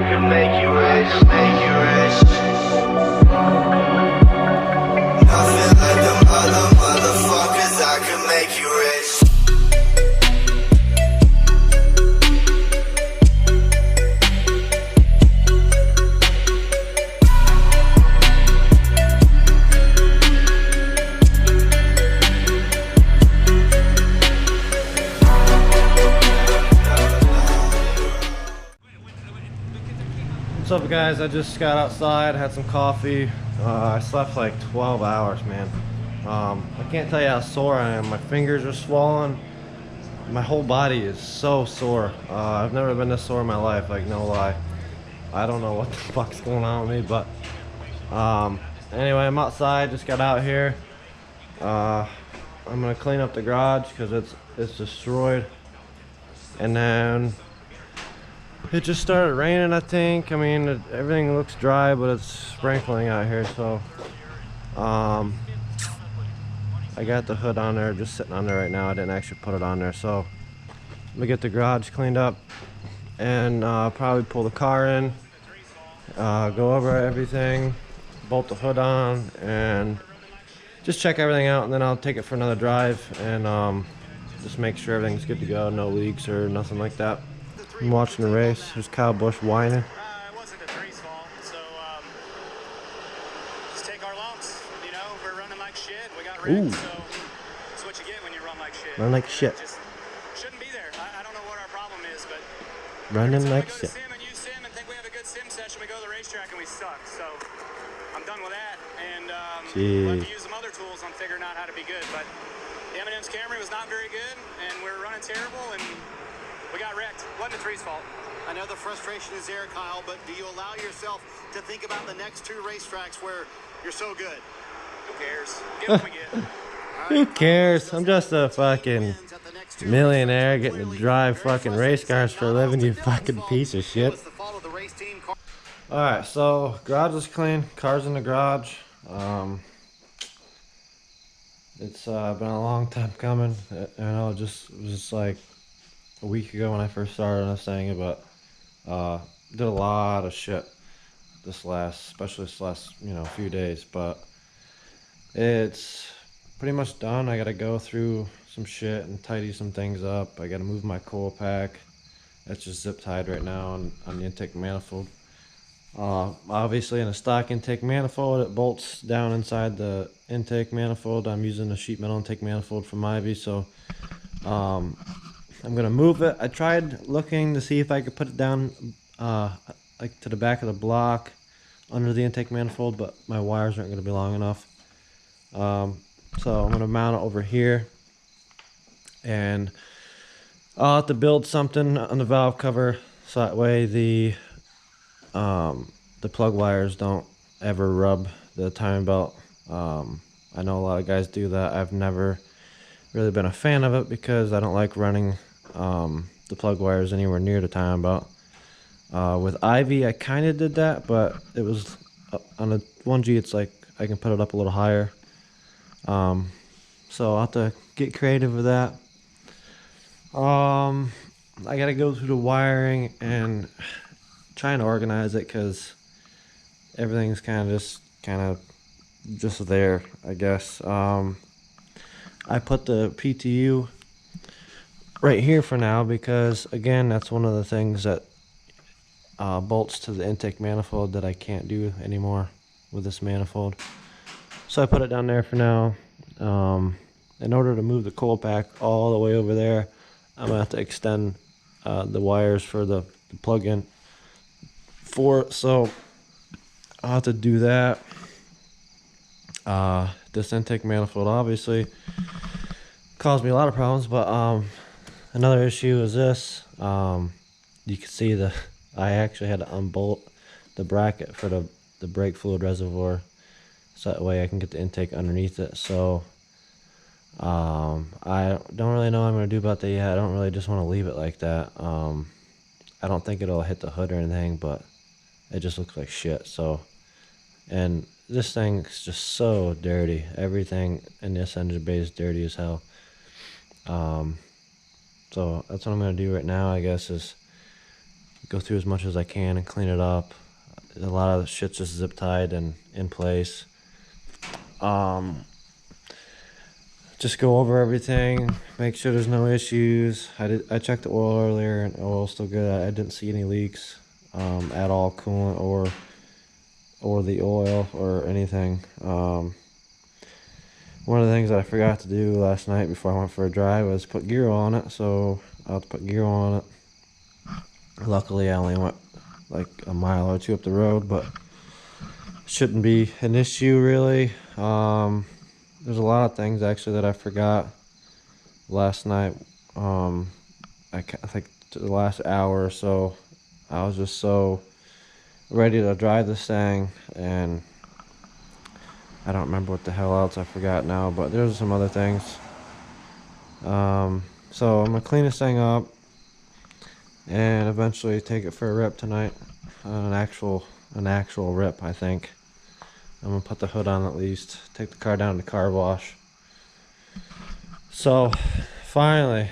can make you rich, make you rich. Nothing like them other motherfuckers, I can make you rich. What's up, guys? I just got outside, had some coffee. I slept like 12 hours, man. I can't tell you how sore I am. My fingers are swollen. My whole body is so sore. I've never been this sore in my life, like, no lie. I don't know what the fuck's going on with me, but anyway, I'm outside, just got out here. I'm gonna clean up the garage because it's destroyed. And then it just started raining, I think. I mean, everything looks dry, but it's sprinkling out here, so I got the hood on there, just sitting on there right now. I didn't actually put it on there, so I'm gonna get the garage cleaned up and probably pull the car in, go over everything, bolt the hood on, and just check everything out, and then I'll take it for another drive and just make sure everything's good to go, no leaks or nothing like that. I'm watching the race. There's Kyle Busch whining. It wasn't the tree's fault, so just take our lumps. You know, we're running like shit. We got wrecked, so that's what you get when you run like shit. Run like shit. Just shouldn't be there. I don't know what our problem is, but Running like we go shit. to sim and use sim and think we have a good sim session. We go to the racetrack and we suck. So I'm done with that, and we'll have to use some other tools on figuring out how to be good. But the M&M's Camry was not very good, and we're running terrible, and we got wrecked. Wasn't the tree's fault. I know the frustration is there, Kyle, but do you allow yourself to think about the next two racetracks where you're so good? Who cares? Get what we get. Who cares? I'm just a fucking millionaire getting to drive fucking race cars for a living, you fucking piece of shit. Alright, so garage is clean, car's in the garage. It's been a long time coming. I know it was just like a week ago when I first started on this thing, but did a lot of shit especially this last, few days, but it's pretty much done. I gotta go through some shit and tidy some things up. I gotta move my coil pack. That's just zip tied right now on the intake manifold. Obviously in a stock intake manifold, it bolts down inside the intake manifold. I'm using a sheet metal intake manifold from Ivy, so I'm gonna move it. I tried looking to see if I could put it down like to the back of the block under the intake manifold, but my wires aren't gonna be long enough. So I'm gonna mount it over here, and I'll have to build something on the valve cover so that way the plug wires don't ever rub the timing belt. I know a lot of guys do that. I've never really been a fan of it because I don't like running the plug wires anywhere near the timing belt. With Ivy, I kind of did that, but it was on a 1G. It's like I can put it up a little higher. So I'll have to get creative with that. I gotta go through the wiring and try and organize it because everything's kind of just there, I guess. I put the PTU right here for now because, again, that's one of the things that bolts to the intake manifold that I can't do anymore with this manifold. So I put it down there for now. In order to move the coil pack all the way over there, I'm gonna have to extend the wires for the plug-in so I'll have to do that. This intake manifold obviously caused me a lot of problems, but another issue is this. You can see I actually had to unbolt the bracket for the brake fluid reservoir so that way I can get the intake underneath it. So I don't really know what I'm going to do about that yet. I don't really just want to leave it like that. I don't think it'll hit the hood or anything, but it just looks like shit. So, and this thing's just so dirty. Everything in this engine bay is dirty as hell. So that's what I'm going to do right now, I guess, is go through as much as I can and clean it up. A lot of the shit's just zip tied and in place. Just go over everything, make sure there's no issues. I checked the oil earlier and the oil's still good. I didn't see any leaks at all, coolant or the oil or anything. One of the things that I forgot to do last night before I went for a drive was put gear oil on it, so I'll have to put gear oil on it. Luckily I only went like a mile or two up the road, but shouldn't be an issue really. There's a lot of things actually that I forgot last night. I think the last hour or so, I was just so ready to drive this thing, and I don't remember what the hell else I forgot now, but there's some other things. So I'm gonna clean this thing up and eventually take it for a rip tonight. An actual rip, I think. I'm gonna put the hood on at least, take the car down to car wash. So finally.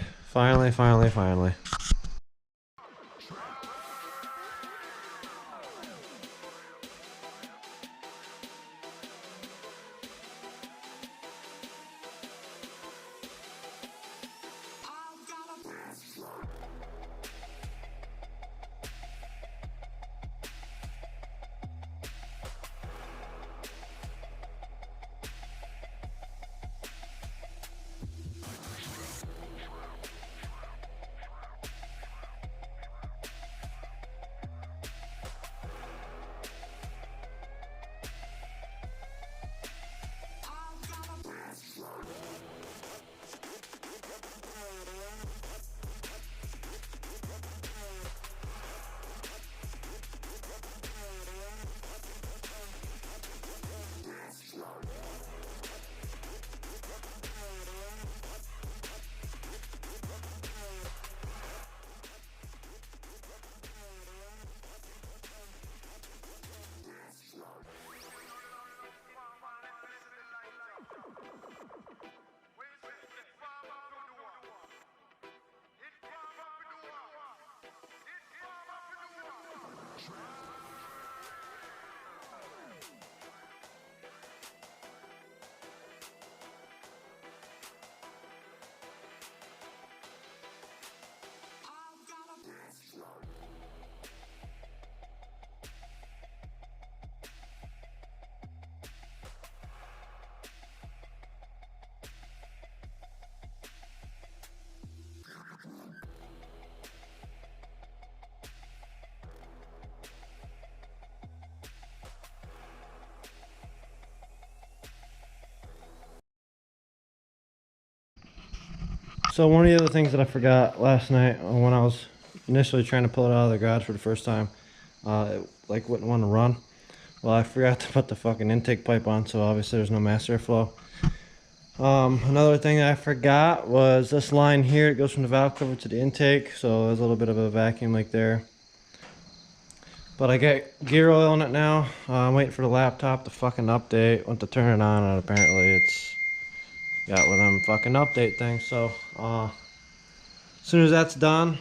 So one of the other things that I forgot last night when I was initially trying to pull it out of the garage for the first time, it like wouldn't want to run. Well, I forgot to put the fucking intake pipe on, so obviously there's no mass airflow. Another thing that I forgot was this line here. It goes from the valve cover to the intake, so there's a little bit of a vacuum leak there. But I got gear oil on it now. I'm waiting for the laptop to fucking update. Went to turn it on, and apparently it's got one of them fucking update things. So as soon as that's done,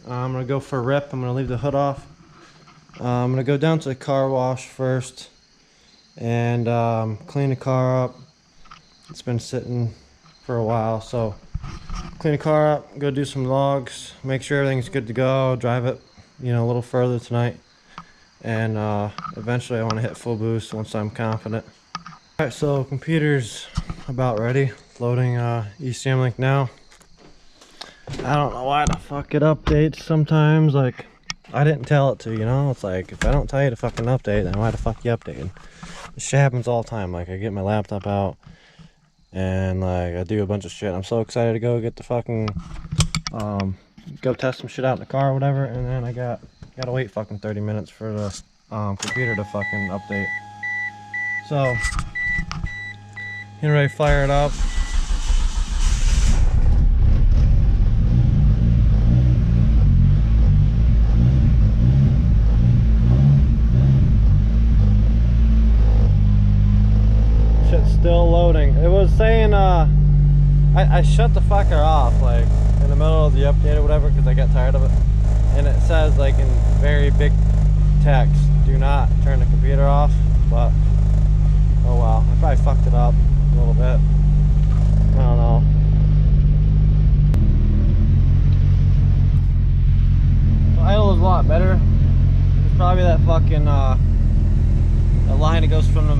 I'm gonna go for a rip. I'm gonna leave the hood off. I'm gonna go down to the car wash first and clean the car up. It's been sitting for a while, so clean the car up, go do some logs, make sure everything's good to go, drive it, you know, a little further tonight, and eventually I want to hit full boost once I'm confident. Alright, so computer's about ready. Loading ECM link now. I don't know why the fuck it updates sometimes. Like, I didn't tell it to, you know? It's like, if I don't tell you to fucking update, then why the fuck you updating? This shit happens all the time. Like, I get my laptop out and like I do a bunch of shit. I'm so excited to go get the fucking go test some shit out in the car or whatever, and then I gotta wait fucking 30 minutes for the computer to fucking update. So getting ready to fire it up. Still loading. It was saying I shut the fucker off like in the middle of the update or whatever because I got tired of it. and it says like in very big text, do not turn the computer off, but oh well, I probably fucked it up a little bit. I don't know. The idle is a lot better. It's probably that fucking that line that goes from the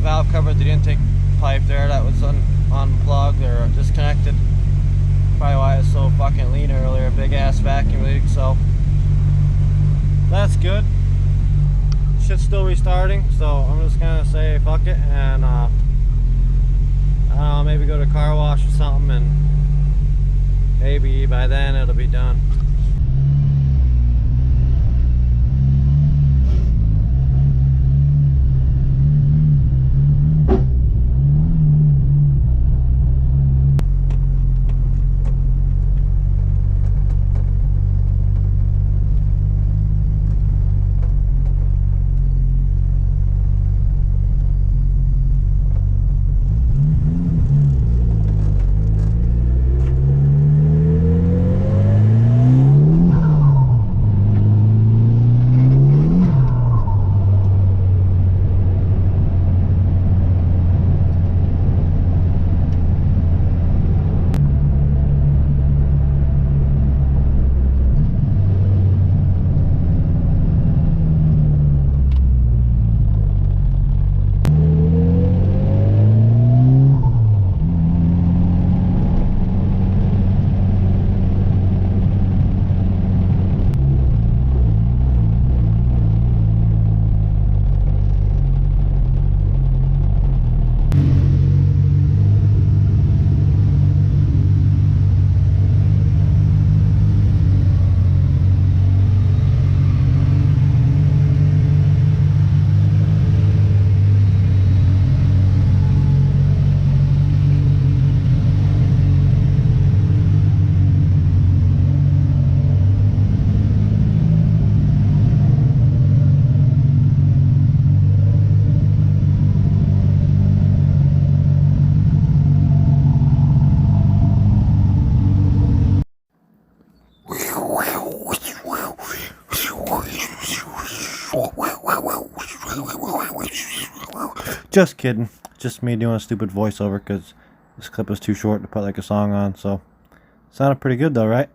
valve cover to the intake pipe there that was unplugged or disconnected. Probably why it's so fucking lean earlier. Big ass vacuum leak, so that's good. Shit's still restarting, so I'm just gonna say fuck it and I don't know, maybe go to a car wash or something, and maybe by then it'll be done. Just kidding. Just me doing a stupid voiceover because this clip is too short to put like a song on. So, sounded pretty good though, right?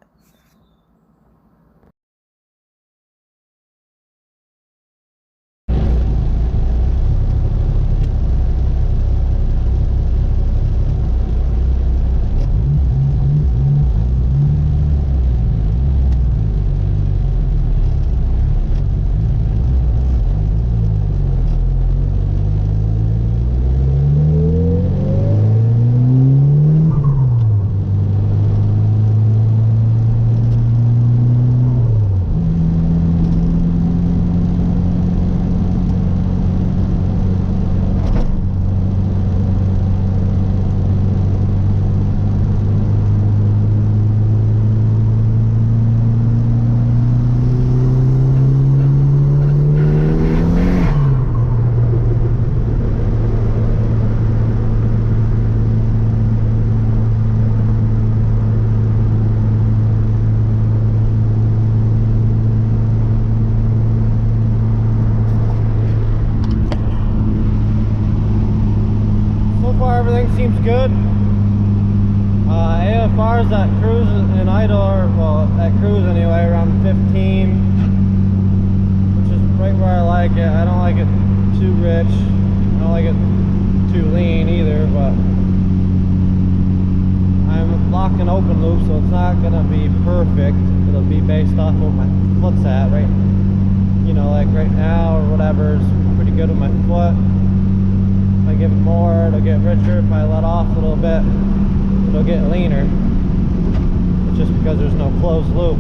Everything seems good. AFRs that cruise in idle, or well, that cruise anyway, around 15, which is right where I like it. I don't like it too rich. I don't like it too lean either, but I'm locking open loop, so it's not gonna be perfect. It'll be based off of what my foot's at, right? You know, like right now or whatever is pretty good with my foot. If I give it more, it'll get richer. If I let off a little bit, it'll get leaner. It's just because there's no closed loop,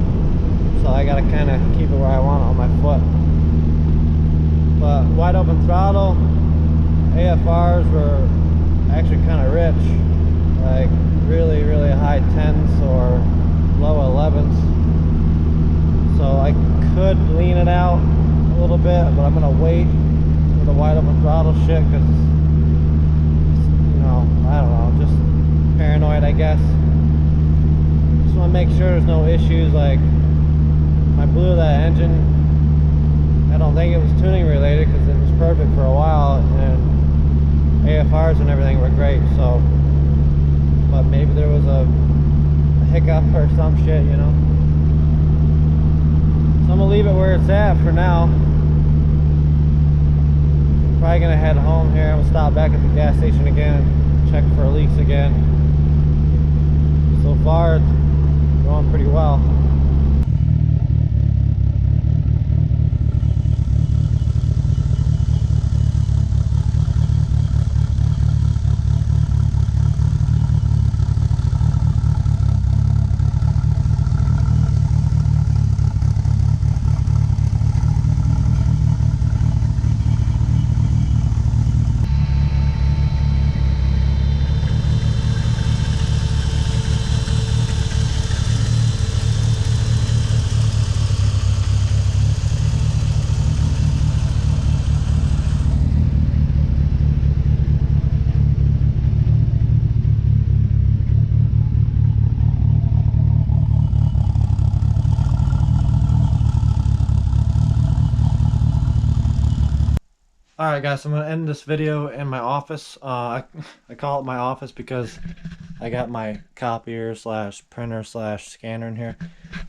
so I gotta kind of keep it where I want it on my foot. But wide open throttle, AFRs were actually kind of rich, like really high 10s or low 11s. So I could lean it out a little bit, but I'm gonna wait for the wide open throttle shit because, you know, I don't know, just paranoid, I guess. Just want to make sure there's no issues, like if I blew that engine. I don't think it was tuning related because it was perfect for a while, and AFRs and everything were great. So, but maybe there was a hiccup or some shit, you know. So I'm gonna leave it where it's at for now. Probably gonna head home here. I'm gonna stop back at the gas station again, check for leaks again. So far it's going pretty well. Alright guys, so I'm going to end this video in my office. I call it my office because I got my copier slash printer slash scanner in here.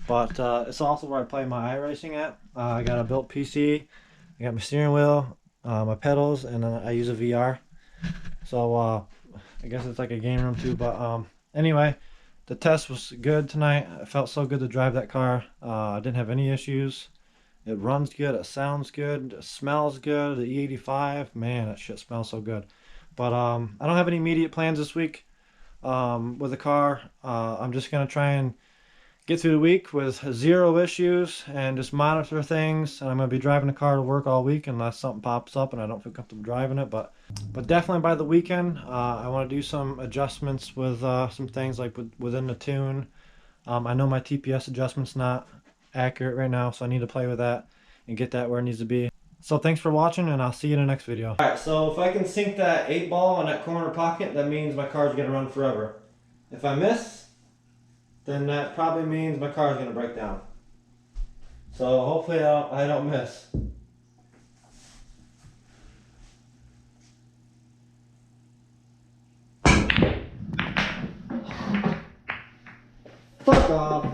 But it's also where I play my iRacing at. I got a built PC, I got my steering wheel, my pedals, and then I use a VR. So I guess it's like a game room too. But anyway, the test was good tonight. It felt so good to drive that car. I didn't have any issues. It runs good, it sounds good, it smells good. The E85, man, that shit smells so good. But I don't have any immediate plans this week with the car. I'm just going to try and get through the week with 0 issues and just monitor things. And I'm going to be driving the car to work all week unless something pops up and I don't feel comfortable driving it. But definitely by the weekend, I want to do some adjustments with some things like within the tune. I know my TPS adjustment's not accurate right now, so I need to play with that and get that where it needs to be. So thanks for watching, and I'll see you in the next video. Alright, so if I can sink that 8-ball in that corner pocket, that means my car's gonna run forever. If I miss, then that probably means my car's gonna break down. So hopefully I don't miss. Fuck off.